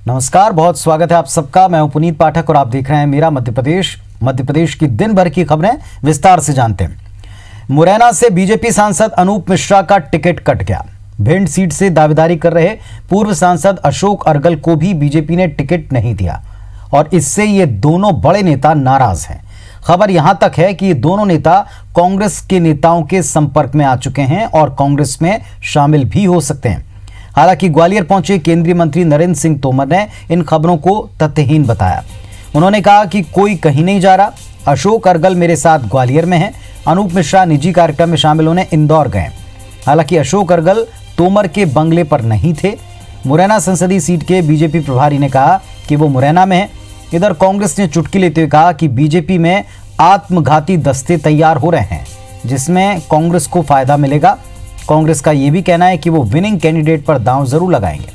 नमस्कार, बहुत स्वागत है आप सबका। मैं हूं पुनीत पाठक और आप देख रहे हैं मेरा मध्य प्रदेश। मध्य प्रदेश की दिन भर की खबरें विस्तार से जानते हैं। मुरैना से बीजेपी सांसद अनूप मिश्रा का टिकट कट गया। भिंड सीट से दावेदारी कर रहे पूर्व सांसद अशोक अर्गल को भी बीजेपी ने टिकट नहीं दिया और इससे ये दोनों बड़े नेता नाराज हैं। खबर यहां तक है कि ये दोनों नेता कांग्रेस के नेताओं के संपर्क में आ चुके हैं और कांग्रेस में शामिल भी हो सकते हैं। हालांकि ग्वालियर पहुंचे केंद्रीय मंत्री नरेंद्र सिंह तोमर ने इन खबरों को तथ्यहीन बताया। उन्होंने कहा कि कोई कहीं नहीं जा रहा। अशोक अर्गल मेरे साथ ग्वालियर में हैं। अनूप मिश्रा निजी कार्यक्रम में शामिल होने इंदौर गए। हालांकि अशोक अर्गल तोमर के बंगले पर नहीं थे। मुरैना संसदीय सीट के बीजेपी प्रभारी ने कहा कि वो मुरैना में है। इधर कांग्रेस ने चुटकी लेते हुए कहा कि बीजेपी में आत्मघाती दस्ते तैयार हो रहे हैं जिसमें कांग्रेस को फायदा मिलेगा। कांग्रेस का यह भी कहना है कि वो विनिंग कैंडिडेट पर दांव जरूर लगाएंगे।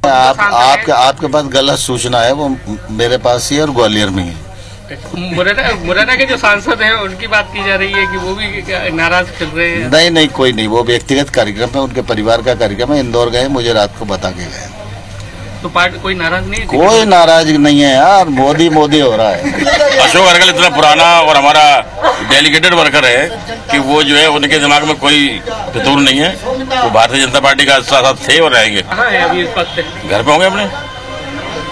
आपके पास गलत सूचना है, वो मेरे पास ही है और ग्वालियर में ही। मुरैना के जो सांसद हैं उनकी बात की जा रही है कि वो भी नाराज फिर रहे हैं। नहीं, कोई नहीं, वो व्यक्तिगत कार्यक्रम है, उनके परिवार का कार्यक्रम है। इंदौर गए, मुझे रात को बता के गए। तो पार्टी कोई नाराज नहीं है? कोई नाराज नहीं है यार, मोदी हो रहा है। अशोक अर्गल इतना पुराना और हमारा डेलीगेटेड वर्कर है कि वो जो है उनके दिमाग में कोई फितूर नहीं है। वो भारतीय जनता पार्टी का साथ थे और रहेंगे। कहाँ है अभी इस वक्त? घर पे होंगे अपने,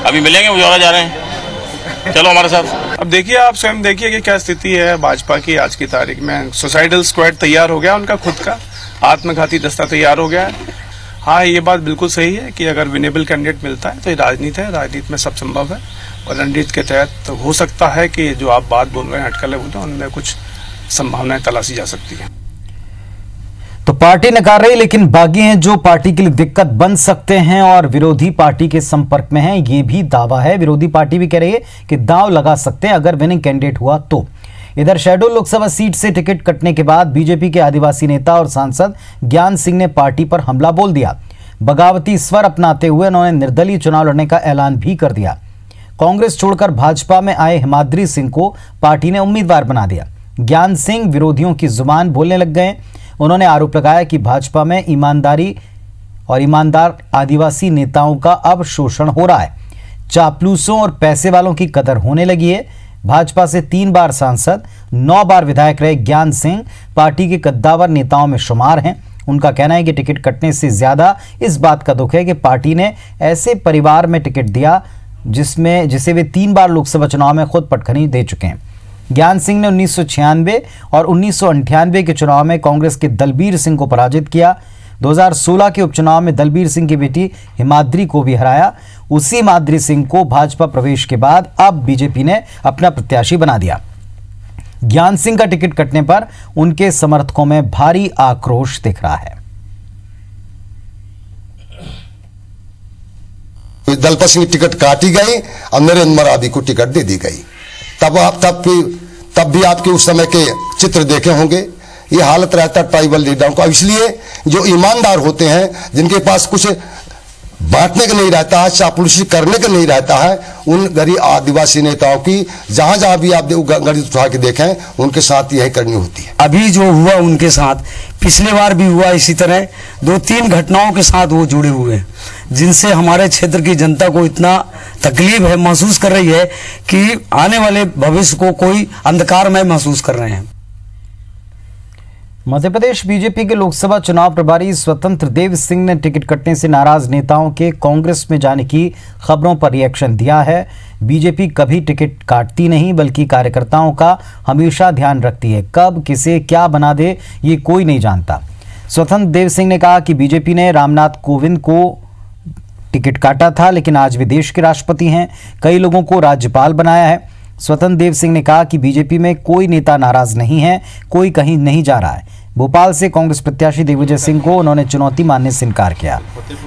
अभी मिलेंगे, वो जा रहे हैं। चलो हमारे साथ। अब देखिए, आप स्वयं देखिए कि क्या स्थिति है भाजपा की आज की तारीख में। सुसाइडल स्क्वाड तैयार हो गया, उनका खुद का आत्मघाती दस्ता तैयार हो गया है। हाँ, ये बात बिल्कुल सही है कि अगर विनेबल कैंडिडेट मिलता है तो ये राजनीति है, राजनीति में सब संभव है और रणनीति के तहत तो हो सकता है कि जो आप बात बोल रहे हैं अटकलें उनमें कुछ संभावनाएं तलाशी जा सकती है। तो पार्टी नकार रही, लेकिन बागी हैं जो पार्टी के लिए दिक्कत बन सकते हैं और विरोधी पार्टी के संपर्क में हैं, ये भी दावा है। विरोधी पार्टी भी कह रही है कि दांव लगा सकते हैं अगर विनिंग कैंडिडेट हुआ तो। इधर शहडोल लोकसभा सीट से टिकट कटने के बाद बीजेपी के आदिवासी नेता और सांसद ज्ञान सिंह ने पार्टी पर हमला बोल दिया। बगावती स्वर अपनाते हुए उन्होंने निर्दलीय चुनाव लड़ने का ऐलान भी कर दिया। कांग्रेस छोड़कर भाजपा में आए हिमाद्री सिंह को पार्टी ने उम्मीदवार बना दिया। ज्ञान सिंह विरोधियों की जुबान बोलने लग गए। उन्होंने आरोप लगाया कि भाजपा में ईमानदार आदिवासी नेताओं का अब शोषण हो रहा है। चापलूसों और पैसे वालों की कदर होने लगी है। भाजपा से 3 बार सांसद, 9 बार विधायक रहे ज्ञान सिंह पार्टी के कद्दावर नेताओं में शुमार हैं। उनका कहना है कि टिकट कटने से ज्यादा इस बात का दुख है कि पार्टी ने ऐसे परिवार में टिकट दिया जिसे वे 3 बार लोकसभा चुनाव में खुद पटखनी दे चुके हैं। ज्ञान सिंह ने 1996 और 1998 के चुनाव में कांग्रेस के दलबीर सिंह को पराजित किया। 2016 के उपचुनाव में दलबीर सिंह की बेटी हिमाद्री को भी हराया। उसी हिमाद्री सिंह को भाजपा प्रवेश के बाद अब बीजेपी ने अपना प्रत्याशी बना दिया। ज्ञान सिंह का टिकट कटने पर उनके समर्थकों में भारी आक्रोश दिख रहा है। दलपत सिंह की टिकट काटी गई और नरेंद्र मरावी को टिकट दे दी गई। तब भी आपके उस समय के चित्र देखे होंगे। ये हालत रहता है ट्राइबल लीडरों का। इसलिए जो ईमानदार होते हैं, जिनके पास कुछ बांटने का नहीं रहता है, चापलूसी करने का नहीं रहता है, उन गरीब आदिवासी नेताओं की जहां भी आप गणित उठा के देखें, उनके साथ यही करनी होती है। अभी जो हुआ उनके साथ, पिछले बार भी हुआ इसी तरह। 2-3 घटनाओं के साथ वो जुड़े हुए हैं जिनसे हमारे क्षेत्र की जनता को इतना तकलीफ है, महसूस कर रही है कि आने वाले भविष्य को कोई अंधकार में महसूस कर रहे हैं। मध्य प्रदेश बीजेपी के लोकसभा चुनाव प्रभारी स्वतंत्र देव सिंह ने टिकट कटने से नाराज नेताओं के कांग्रेस में जाने की खबरों पर रिएक्शन दिया है। बीजेपी कभी टिकट काटती नहीं बल्कि कार्यकर्ताओं का हमेशा ध्यान रखती है। कब किसे क्या बना दे ये कोई नहीं जानता। स्वतंत्र देव सिंह ने कहा कि बीजेपी ने रामनाथ कोविंद को टिकट काटा था, लेकिन आज वे देश के राष्ट्रपति हैं। कई लोगों को राज्यपाल बनाया है। स्वतंत्र देव सिंह ने कहा कि बीजेपी में कोई नेता नाराज नहीं है, कोई कहीं नहीं जा रहा है। भोपाल से कांग्रेस प्रत्याशी दिग्विजय सिंह को उन्होंने चुनौती मानने से इनकार किया।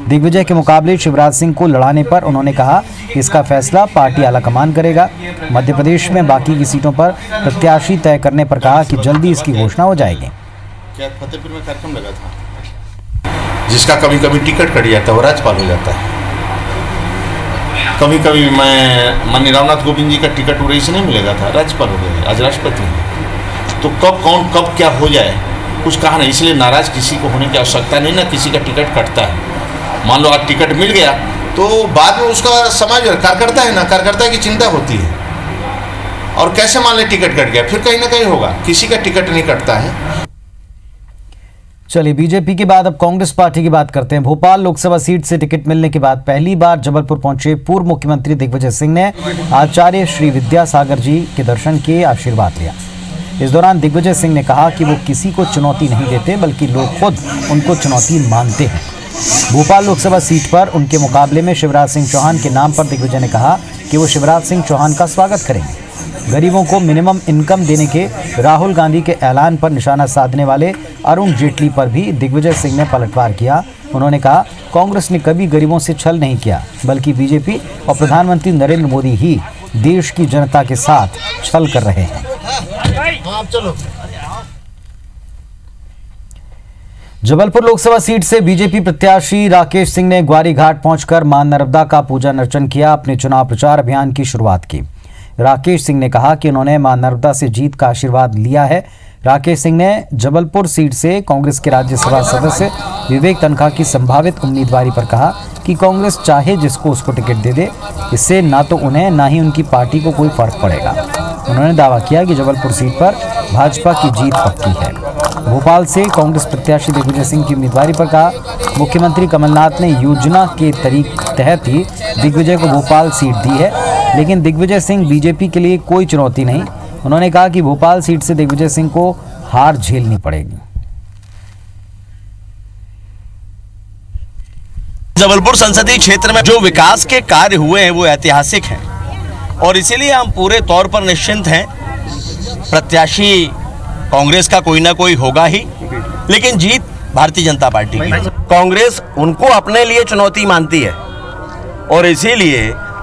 दिग्विजय के मुकाबले शिवराज सिंह को लड़ाने पर उन्होंने कहा कि इसका फैसला पार्टी आलाकमान करेगा। मध्य प्रदेश में बाकी की सीटों पर प्रत्याशी तय करने पर कहा कि जल्दी इसकी घोषणा हो जाएगी। क्या फतेहपुर में कार्यक्रम लगा था, जिसका कभी कभी टिकट कट जाता है, वो राज्यपाल हो जाता है। कभी कभी मैं माननीय रामनाथ कोविंद जी का टिकट उड़ई से नहीं मिलेगा था, राज्यपाल हो गए, आज राष्ट्रपति हैं। तो कब क्या हो जाए कुछ कहा नहीं, इसलिए नाराज किसी को होने की आवश्यकता नहीं, ना किसी का टिकट कटता है। मान लो आज टिकट मिल गया तो बाद में उसका समाज कार्यकर्ता है ना, कार्यकर्ता की चिंता होती है। और कैसे मान ले टिकट कट गया, फिर कहीं ना कहीं होगा, किसी का टिकट नहीं कटता है। चलिए, बीजेपी के बाद अब कांग्रेस पार्टी की बात करते हैं। भोपाल लोकसभा सीट से टिकट मिलने के बाद पहली बार जबलपुर पहुंचे पूर्व मुख्यमंत्री दिग्विजय सिंह ने आचार्य श्री विद्यासागर जी के दर्शन किए, आशीर्वाद लिया। इस दौरान दिग्विजय सिंह ने कहा कि वो किसी को चुनौती नहीं देते, बल्कि लोग खुद उनको चुनौती मानते हैं। भोपाल लोकसभा सीट पर उनके मुकाबले में शिवराज सिंह चौहान के नाम पर दिग्विजय ने कहा कि वो शिवराज सिंह चौहान का स्वागत करेंगे। गरीबों को मिनिमम इनकम देने के राहुल गांधी के ऐलान पर निशाना साधने वाले अरुण जेटली पर भी दिग्विजय सिंह ने पलटवार किया। उन्होंने कहा, कांग्रेस ने कभी गरीबों से छल नहीं किया, बल्कि बीजेपी और प्रधानमंत्री नरेंद्र मोदी ही देश की जनता के साथ छल कर रहे हैं। जबलपुर लोकसभा सीट से बीजेपी प्रत्याशी राकेश सिंह ने ग्वारी घाट पहुंचकर मां नर्मदा का पूजन अर्चन किया, अपने चुनाव प्रचार अभियान की शुरुआत की। राकेश सिंह ने कहा कि उन्होंने मां नर्मदा से जीत का आशीर्वाद लिया है। राकेश सिंह ने जबलपुर सीट से कांग्रेस के राज्यसभा सदस्य विवेक तनखा की संभावित उम्मीदवारी पर कहा कि कांग्रेस चाहे जिसको उसको टिकट दे दे, इससे ना तो उन्हें ना ही उनकी पार्टी को कोई फर्क पड़ेगा। उन्होंने दावा किया कि जबलपुर सीट पर भाजपा की जीत पक्की है। भोपाल से कांग्रेस प्रत्याशी दिग्विजय सिंह की उम्मीदवारी पर कहा, मुख्यमंत्री कमलनाथ ने योजना के तहत ही दिग्विजय को भोपाल सीट दी है, लेकिन दिग्विजय सिंह बीजेपी के लिए कोई चुनौती नहीं। उन्होंने कहा कि भोपाल सीट से दिग्विजय सिंह को हार झेलनी पड़ेगी। जबलपुर संसदीय क्षेत्र में जो विकास के कार्य हुए हैं वो ऐतिहासिक हैं और इसीलिए हम पूरे तौर पर निश्चिंत हैं। प्रत्याशी कांग्रेस का कोई ना कोई होगा ही, लेकिन जीत भारतीय जनता पार्टी की। कांग्रेस उनको अपने लिए चुनौती मानती है और इसीलिए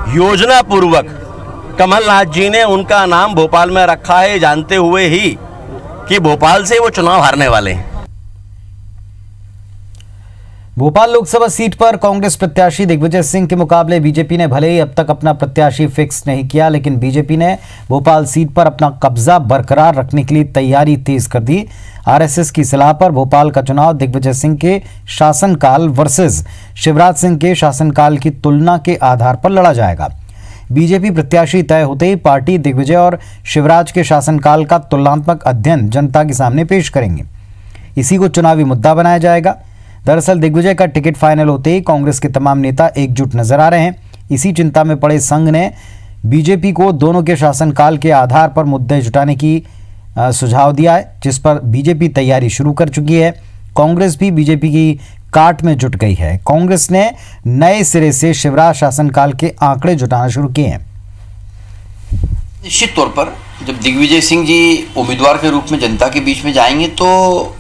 योजना पूर्वक कमलनाथ जी ने उनका नाम भोपाल में रखा है, जानते हुए ही कि भोपाल से वो चुनाव हारने वाले हैं। भोपाल लोकसभा सीट पर कांग्रेस प्रत्याशी दिग्विजय सिंह के मुकाबले बीजेपी ने भले ही अब तक अपना प्रत्याशी फिक्स नहीं किया, लेकिन बीजेपी ने भोपाल सीट पर अपना कब्जा बरकरार रखने के लिए तैयारी तेज कर दी। आरएसएस की सलाह पर भोपाल का चुनाव दिग्विजय सिंह के शासनकाल वर्सेस शिवराज सिंह के शासनकाल की तुलना के आधार पर लड़ा जाएगा। बीजेपी प्रत्याशी तय होते ही पार्टी दिग्विजय और शिवराज के शासनकाल का तुलनात्मक अध्ययन जनता के सामने पेश करेंगे। इसी को चुनावी मुद्दा बनाया जाएगा। दरअसल दिग्विजय का टिकट फाइनल होते ही कांग्रेस के तमाम नेता एकजुट नजर आ रहे हैं। इसी चिंता में पड़े संघ ने बीजेपी को दोनों के शासनकाल के आधार पर मुद्दे जुटाने की सुझाव दिया है, जिस पर बीजेपी तैयारी शुरू कर चुकी है। कांग्रेस भी बीजेपी की काट में जुट गई है। कांग्रेस ने नए सिरे से शिवराज शासनकाल के आंकड़े जुटाना शुरू किए हैं। निश्चित तौर पर जब दिग्विजय सिंह जी उम्मीदवार के रूप में जनता के बीच में जाएंगे तो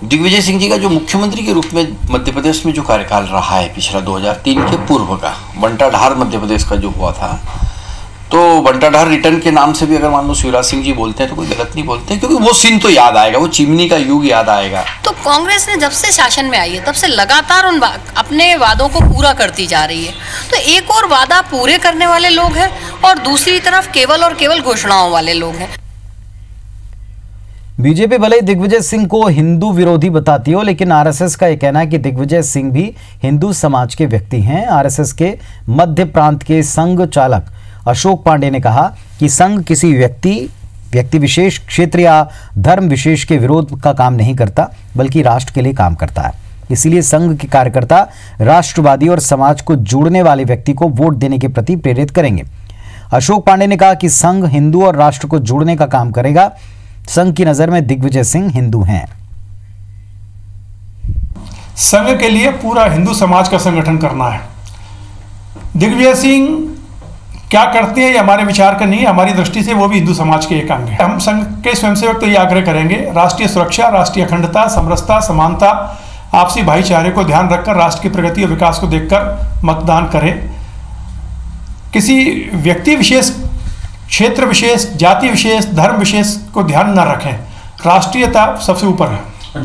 दिग्विजय सिंह जी का जो मुख्यमंत्री के रूप में मध्य प्रदेश में जो कार्यकाल रहा है पिछला 2003 के पूर्व का, बंटाढार मध्य प्रदेश का जो हुआ था, तो बंटाढार रिटर्न के नाम से भी अगर मान लो शिवराज सिंह जी बोलते हैं तो कोई गलत नहीं बोलते, क्योंकि वो सीन तो याद आएगा, वो चिमनी का युग याद आएगा। तो कांग्रेस ने जब से शासन में आई है तब से लगातार उन अपने वादों को पूरा करती जा रही है। तो एक और वादा पूरे करने वाले लोग हैं और दूसरी तरफ केवल और केवल घोषणाओं वाले लोग हैं। बीजेपी भले ही दिग्विजय सिंह को हिंदू विरोधी बताती हो, लेकिन आरएसएस का यह कहना है कि दिग्विजय सिंह भी हिंदू समाज के व्यक्ति हैं। आरएसएस के मध्य प्रांत के संघ चालक अशोक पांडे ने कहा कि संघ किसी व्यक्ति विशेष, क्षेत्र या धर्म विशेष के विरोध का काम नहीं करता, बल्कि राष्ट्र के लिए काम करता है। इसीलिए संघ के कार्यकर्ता राष्ट्रवादी और समाज को जोड़ने वाले व्यक्ति को वोट देने के प्रति प्रेरित करेंगे। अशोक पांडे ने कहा कि संघ हिंदू और राष्ट्र को जोड़ने का काम करेगा। संघ की नजर में दिग्विजय सिंह हिंदू हैं। संघ के लिए पूरा हिंदू समाज का संगठन करना है। दिग्विजय सिंह क्या करते हैं ये हमारे विचार का नहीं है, हमारी दृष्टि से वो भी हिंदू समाज के एक अंग है। हम संघ के स्वयंसेवक तो ये आग्रह करेंगे, राष्ट्रीय सुरक्षा, राष्ट्रीय अखंडता, समरसता, समानता, आपसी भाईचारे को ध्यान रखकर राष्ट्र की प्रगति और विकास को देखकर मतदान करें। किसी व्यक्ति विशेष, क्षेत्र विशेष, जाति विशेष, धर्म विशेष को ध्यान न रखें, राष्ट्रीयता सबसे ऊपर है।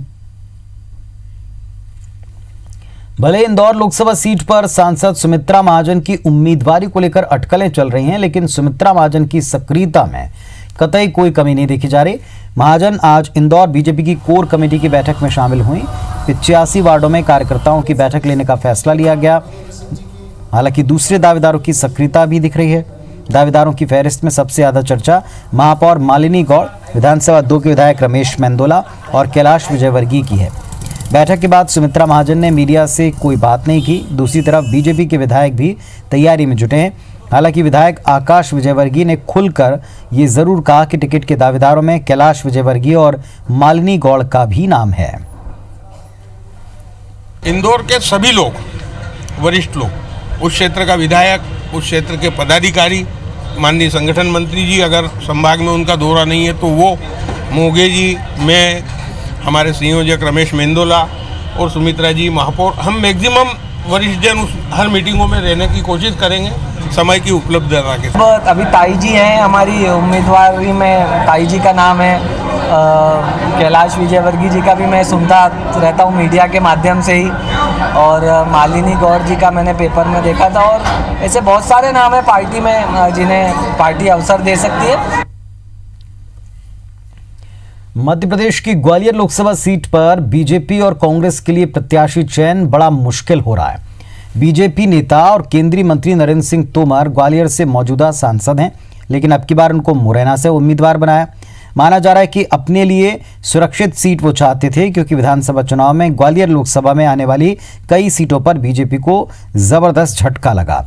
भले इंदौर लोकसभा सीट पर सांसद सुमित्रा महाजन की उम्मीदवारी को लेकर अटकलें चल रही हैं, लेकिन सुमित्रा महाजन की सक्रियता में कतई कोई कमी नहीं देखी जा रही। महाजन आज इंदौर बीजेपी की कोर कमेटी की बैठक में शामिल हुई। 85 वार्डों में कार्यकर्ताओं की बैठक लेने का फैसला लिया गया। हालांकि दूसरे दावेदारों की सक्रियता भी दिख रही है। दावेदारों की फहरिस्त में सबसे ज्यादा चर्चा महापौर मालिनी गौड़, विधानसभा 2 के विधायक रमेश मेंदोला और कैलाश विजयवर्गीय की है। बैठक के बाद सुमित्रा महाजन ने मीडिया से कोई बात नहीं की। दूसरी तरफ बीजेपी के विधायक भी तैयारी में जुटे हैं। हालांकि विधायक आकाश विजयवर्गीय ने खुलकर ये जरूर कहा कि टिकट के दावेदारों में कैलाश विजयवर्गीय और मालिनी गौड़ का भी नाम है। इंदौर के सभी लोग, वरिष्ठ लोग, उस क्षेत्र का विधायक, उस क्षेत्र के पदाधिकारी, माननीय संगठन मंत्री जी, अगर संभाग में उनका दौरा नहीं है तो वो, मोगे जी, मैं, हमारे संयोजक रमेश मेंदोला और सुमित्रा जी महापौर, हम मैक्सिमम वरिष्ठ जन उस हर मीटिंगों में रहने की कोशिश करेंगे समय की उपलब्धता के साथ। अभी ताई जी हैं हमारी उम्मीदवारी में, ताई जी का नाम है। कैलाश विजयवर्गीय जी का भी मैं सुनता रहता हूँ मीडिया के माध्यम से ही, और मालिनी गौड़ जी का मैंने पेपर में देखा था, और ऐसे बहुत सारे नाम है पार्टी में जिन्हें पार्टी अवसर दे सकती है। मध्य प्रदेश की ग्वालियर लोकसभा सीट पर बीजेपी और कांग्रेस के लिए प्रत्याशी चयन बड़ा मुश्किल हो रहा है। बीजेपी नेता और केंद्रीय मंत्री नरेंद्र सिंह तोमर ग्वालियर से मौजूदा सांसद हैं, लेकिन अब की बार उनको मुरैना से उम्मीदवार बनाया। माना जा रहा है कि अपने लिए सुरक्षित सीट वो चाहते थे, क्योंकि विधानसभा चुनाव में ग्वालियर लोकसभा में आने वाली कई सीटों पर बीजेपी को जबरदस्त झटका लगा।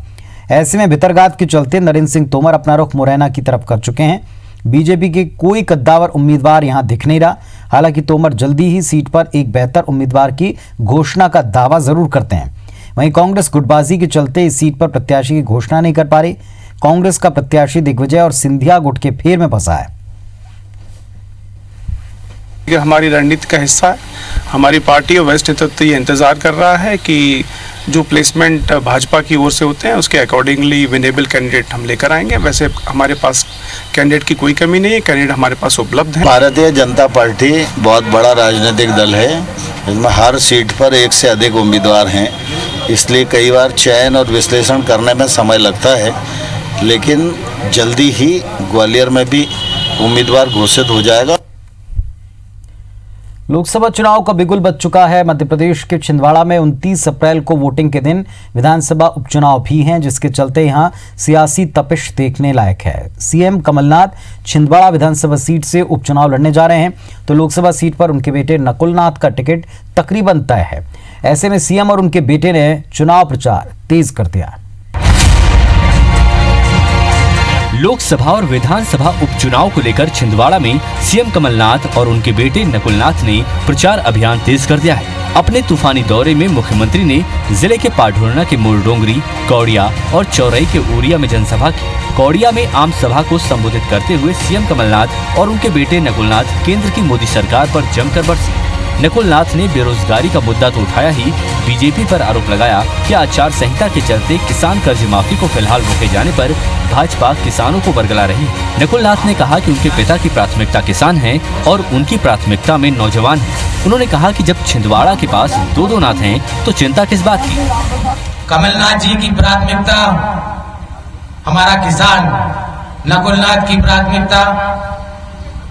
ऐसे में भितरघात के चलते नरेंद्र सिंह तोमर अपना रुख मुरैना की तरफ कर चुके हैं। बीजेपी के कोई कद्दावर उम्मीदवार यहां दिख नहीं रहा। हालांकि तोमर जल्दी ही सीट पर एक बेहतर उम्मीदवार की घोषणा का दावा जरूर करते हैं। वहीं कांग्रेस गुटबाजी के चलते इस सीट पर प्रत्याशी की घोषणा नहीं कर पा रही। कांग्रेस का प्रत्याशी दिग्विजय और सिंधिया गुट के फेर में फंसा है। ये हमारी रणनीति का हिस्सा है। हमारी पार्टी और वरिष्ठ नेतृत्व ये इंतजार कर रहा है कि जो प्लेसमेंट भाजपा की ओर से होते हैं उसके अकॉर्डिंगली विनेबल कैंडिडेट हम लेकर आएंगे। वैसे हमारे पास कैंडिडेट की कोई कमी नहीं है, कैंडिडेट हमारे पास उपलब्ध है। भारतीय जनता पार्टी बहुत बड़ा राजनीतिक दल है, इसमें हर सीट पर एक से अधिक उम्मीदवार हैं, इसलिए कई बार चयन और विश्लेषण करने में समय लगता है, लेकिन जल्दी ही ग्वालियर में भी उम्मीदवार घोषित हो जाएगा। लोकसभा चुनाव का बिगुल बज चुका है। मध्य प्रदेश के छिंदवाड़ा में 29 अप्रैल को वोटिंग के दिन विधानसभा उपचुनाव भी हैं, जिसके चलते यहां सियासी तपिश देखने लायक है। सीएम कमलनाथ छिंदवाड़ा विधानसभा सीट से उपचुनाव लड़ने जा रहे हैं, तो लोकसभा सीट पर उनके बेटे नकुलनाथ का टिकट तकरीबन तय है। ऐसे में सीएम और उनके बेटे ने चुनाव प्रचार तेज कर दिया। लोकसभा और विधानसभा उपचुनाव को लेकर छिंदवाड़ा में सीएम कमलनाथ और उनके बेटे नकुलनाथ ने प्रचार अभियान तेज कर दिया है। अपने तूफानी दौरे में मुख्यमंत्री ने जिले के पाढुरना के मोरडोंगरी, कौड़िया और चौरई के उरिया में जनसभा की। कौड़िया में आम सभा को संबोधित करते हुए सीएम कमलनाथ और उनके बेटे नकुलनाथ केंद्र की मोदी सरकार पर जमकर बरसे। नकुलनाथ ने बेरोजगारी का मुद्दा तो उठाया ही, बीजेपी पर आरोप लगाया कि आचार संहिता के चलते किसान कर्ज माफी को फिलहाल रोके जाने पर भाजपा किसानों को बरगला रही है। नकुलनाथ ने कहा कि उनके पिता की प्राथमिकता किसान है और उनकी प्राथमिकता में नौजवान है। उन्होंने कहा कि जब छिंदवाड़ा के पास दो नाथ हैं, तो चिंता किस बात की। कमलनाथ जी की प्राथमिकता हमारा किसान, नकुलनाथ की प्राथमिकता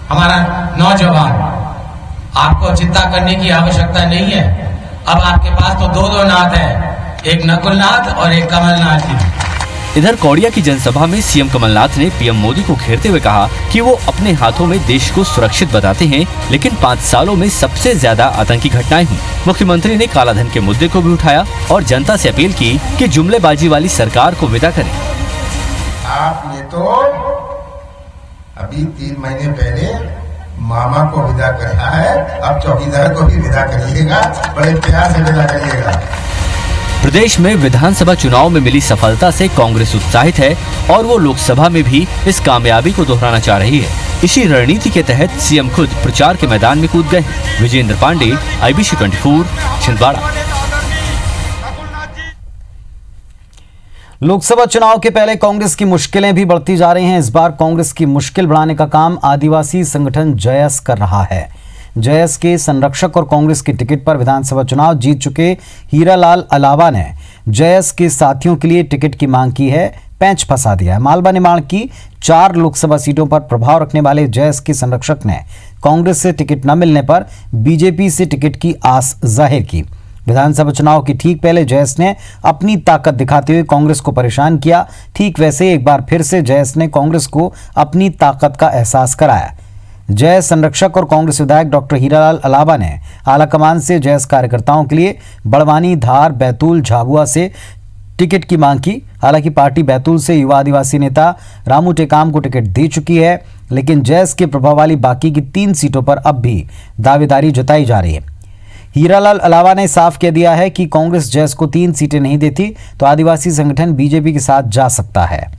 हमारा नौजवान। आपको चिंता करने की आवश्यकता नहीं है। अब आपके पास तो दो नाथ हैं, एक नकुलनाथ और एक कमलनाथ जी। इधर कौड़िया की जनसभा में सीएम कमलनाथ ने पीएम मोदी को घेरते हुए कहा कि वो अपने हाथों में देश को सुरक्षित बताते हैं, लेकिन 5 सालों में सबसे ज्यादा आतंकी घटनाएं हुई। मुख्यमंत्री ने कालाधन के मुद्दे को भी उठाया और जनता से अपील की कि जुमलेबाजी वाली सरकार को विदा करें। आपने तो अभी 3 महीने पहले मामा को विदा करा है, अब चौकीदार को भी विदा करिएगा, बड़े प्यार से विदा करिएगा। प्रदेश में विधानसभा चुनाव में मिली सफलता से कांग्रेस उत्साहित है और वो लोकसभा में भी इस कामयाबी को दोहराना चाह रही है। इसी रणनीति के तहत सीएम खुद प्रचार के मैदान में कूद गए। विजेंद्र पांडे, IBC 24, छिंदवाड़ा। लोकसभा चुनाव के पहले कांग्रेस की मुश्किलें भी बढ़ती जा रही हैं। इस बार कांग्रेस की मुश्किल बढ़ाने का काम आदिवासी संगठन जयस कर रहा है। जयस के संरक्षक और कांग्रेस के टिकट पर विधानसभा चुनाव जीत चुके हीरालाल अलावा ने जयस के साथियों के लिए टिकट की मांग की है। पेंच फंसा दिया है। मालवा निमाड़ की 4 लोकसभा सीटों पर प्रभाव रखने वाले जैस के संरक्षक ने कांग्रेस से टिकट न मिलने पर बीजेपी से टिकट की आस जाहिर की। विधानसभा चुनाव के ठीक पहले जैस ने अपनी ताकत दिखाते हुए कांग्रेस को परेशान किया। ठीक वैसे एक बार फिर से जैस ने कांग्रेस को अपनी ताकत का एहसास कराया। जैस संरक्षक और कांग्रेस विधायक डॉक्टर हीरालाल अलावा ने आलाकमान से जैस कार्यकर्ताओं के लिए बड़वानी, धार, बैतूल, झाबुआ से टिकट की मांग की। हालांकि पार्टी बैतूल से युवा आदिवासी नेता रामू टेकाम को टिकट दे चुकी है, लेकिन जैस के प्रभाव वाली बाकी की 3 सीटों पर अब भी दावेदारी जताई जा रही है। हीरालाल अलावा ने साफ कह दिया है कि कांग्रेस जैस को 3 सीटें नहीं देती तो आदिवासी संगठन बीजेपी के साथ जा सकता है।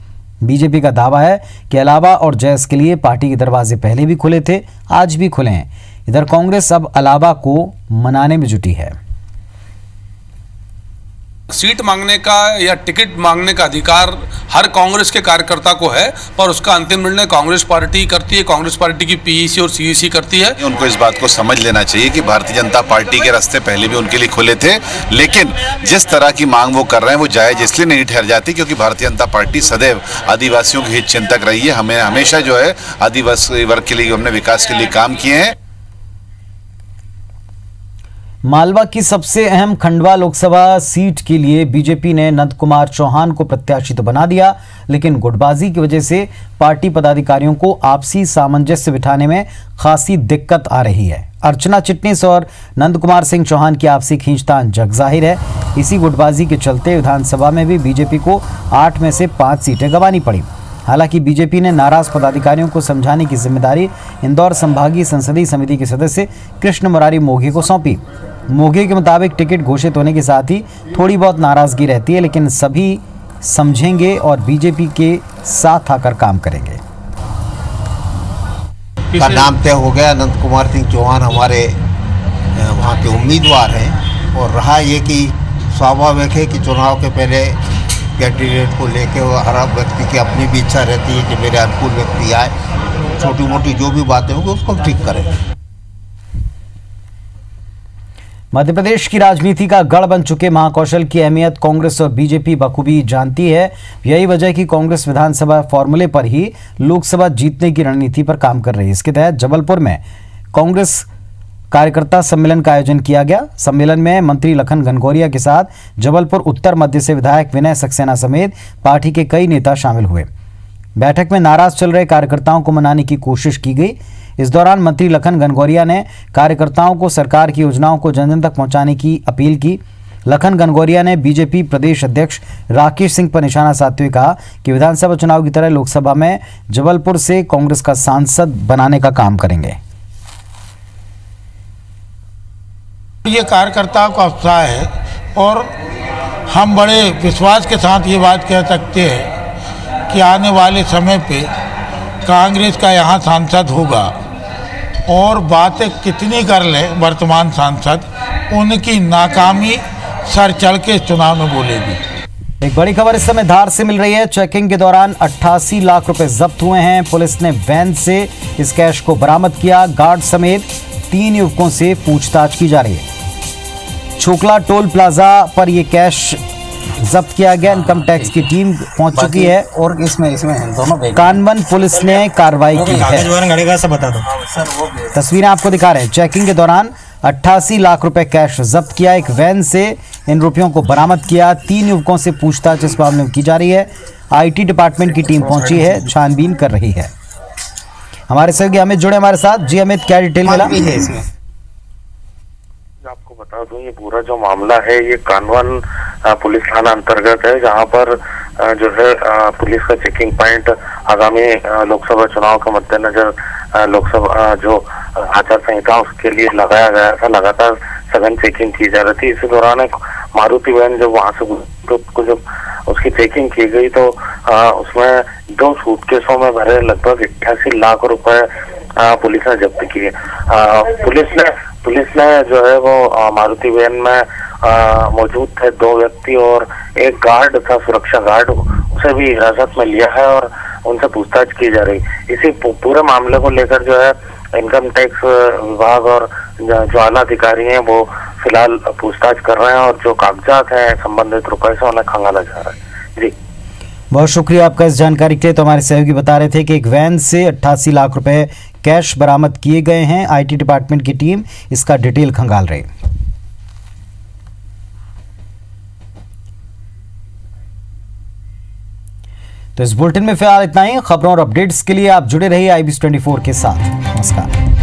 बीजेपी का दावा है कि अलावा और जैस के लिए पार्टी के दरवाजे पहले भी खुले थे, आज भी खुले हैं। इधर कांग्रेस अब अलावा को मनाने में जुटी है। सीट मांगने का या टिकट मांगने का अधिकार हर कांग्रेस के कार्यकर्ता को है, पर उसका अंतिम निर्णय कांग्रेस पार्टी करती है। कांग्रेस पार्टी की पीईसी और सीईसी करती है। उनको इस बात को समझ लेना चाहिए कि भारतीय जनता पार्टी के रास्ते पहले भी उनके लिए खुले थे, लेकिन जिस तरह की मांग वो कर रहे हैं वो जायज इसलिए नहीं ठहर जाती क्योंकि भारतीय जनता पार्टी सदैव आदिवासियों की हित चिंतक रही है। हमें हमेशा जो है आदिवासी वर्ग के लिए, हमने विकास के लिए काम किए हैं। मालवा की सबसे अहम खंडवा लोकसभा सीट के लिए बीजेपी ने नंद कुमार चौहान को प्रत्याशी तो बना दिया, लेकिन गुटबाजी की वजह से पार्टी पदाधिकारियों को आपसी सामंजस्य बिठाने में खासी दिक्कत आ रही है। अर्चना चिटनीस और नंद कुमार सिंह चौहान की आपसी खींचतान जग जाहिर है। इसी गुटबाजी के चलते विधानसभा में भी बीजेपी को 8 में से 5 सीटें गंवानी पड़ी। हालांकि बीजेपी ने नाराज पदाधिकारियों को समझाने की जिम्मेदारी इंदौर संभागीय संसदीय समिति के सदस्य कृष्ण मुरारी मोघे को सौंपी। मोघे के मुताबिक टिकट घोषित होने के साथ ही थोड़ी बहुत नाराजगी रहती है, लेकिन सभी समझेंगे और बीजेपी के साथ आकर काम करेंगे। का नाम तय हो गया। नंद कुमार सिंह चौहान हमारे वहाँ के उम्मीदवार हैं और रहा ये कि स्वाभाविक है कि चुनाव के पहले कैंडिडेट को लेके हर व्यक्ति की अपनी भी इच्छा रहती है कि मेरे अनुकूल व्यक्ति आए, छोटी मोटी जो भी बातें होंगी उसको ठीक करें। मध्य प्रदेश की राजनीति का गढ़ बन चुके महाकौशल की अहमियत कांग्रेस और बीजेपी बखूबी जानती है। यही वजह कि कांग्रेस विधानसभा फॉर्मूले पर ही लोकसभा जीतने की रणनीति पर काम कर रही है। इसके तहत जबलपुर में कांग्रेस कार्यकर्ता सम्मेलन का आयोजन किया गया। सम्मेलन में मंत्री लखन घनघोरिया के साथ जबलपुर उत्तर मध्य से विधायक विनय सक्सेना समेत पार्टी के कई नेता शामिल हुए। बैठक में नाराज चल रहे कार्यकर्ताओं को मनाने की कोशिश की गई। इस दौरान मंत्री लखन घनघोरिया ने कार्यकर्ताओं को सरकार की योजनाओं को जन जन तक पहुंचाने की अपील की। लखन घनघोरिया ने बीजेपी प्रदेश अध्यक्ष राकेश सिंह पर निशाना साधते हुए कहा कि विधानसभा चुनाव की तरह लोकसभा में जबलपुर से कांग्रेस का सांसद बनाने का काम करेंगे। ये कार्यकर्ताओं का उत्साह है और हम बड़े विश्वास के साथ ये बात कह सकते हैं कि आने वाले समय पे कांग्रेस का यहाँ सांसद होगा और बातें कितनी कर ले वर्तमान सांसद, उनकी नाकामी सर चढ़ के चुनाव में बोलेगी। एक बड़ी खबर इस समय धार से मिल रही है। चेकिंग के दौरान 88 लाख रुपए जब्त हुए हैं। पुलिस ने वैन से इस कैश को बरामद किया। गार्ड समेत 3 युवकों से पूछताछ की जा रही है। छोकला टोल प्लाजा पर यह कैश जब्त किया गया। इनकम टैक्स की टीम पहुंच चुकी है और इसमें दोनों कानवन पुलिस ने कार्रवाई की है। तस्वीरें आपको दिखा रहे हैं। चेकिंग के दौरान 88 लाख रुपए कैश जब्त किया। एक वैन से इन रुपयों को बरामद किया। 3 युवकों से पूछताछ इस मामले में की जा रही है। आईटी डिपार्टमेंट की टीम पहुंची है, छानबीन कर रही है। हमारे सहयोगी अमित जुड़े हमारे साथ। जी अमित, क्या डिटेल मिला? आपको बता दूं, ये पूरा जो मामला है ये कानवन पुलिस थाना अंतर्गत है, जहां पर जो है पुलिस का चेकिंग पॉइंट आगामी लोकसभा चुनाव के मद्देनजर लोकसभा जो आचार संहिता उसके लिए लगाया गया था। लगातार सघन चेकिंग की जा रही थी। इसी दौरान एक मारुति वैन जब वहां से जब उसकी चेकिंग की गई तो उसमें 2 सूटकेसों में भरे लगभग 88 लाख रुपए पुलिस ने जब्त किए। पुलिस ने जो है वो मारुति वैन में मौजूद थे 2 व्यक्ति और एक गार्ड था, सुरक्षा गार्ड, उसे भी हिरासत में लिया है और उनसे पूछताछ की जा रही। इसी पूरे मामले को लेकर जो है इनकम टैक्स विभाग और जो आला अधिकारी हैं वो फिलहाल पूछताछ कर रहे हैं और जो कागजात हैं संबंधित रुपए से उन्हें खंगाला जा रहा है। जी, बहुत शुक्रिया आपका इस जानकारी के लिए। तो हमारे सहयोगी बता रहे थे कि एक वैन से 88 लाख रुपए कैश बरामद किए गए हैं। आईटी डिपार्टमेंट की टीम इसका डिटेल खंगाल रही। तो इस बुलेटिन में फिलहाल इतना ही। खबरों और अपडेट्स के लिए आप जुड़े रहिए IBC 24 के साथ। नमस्कार।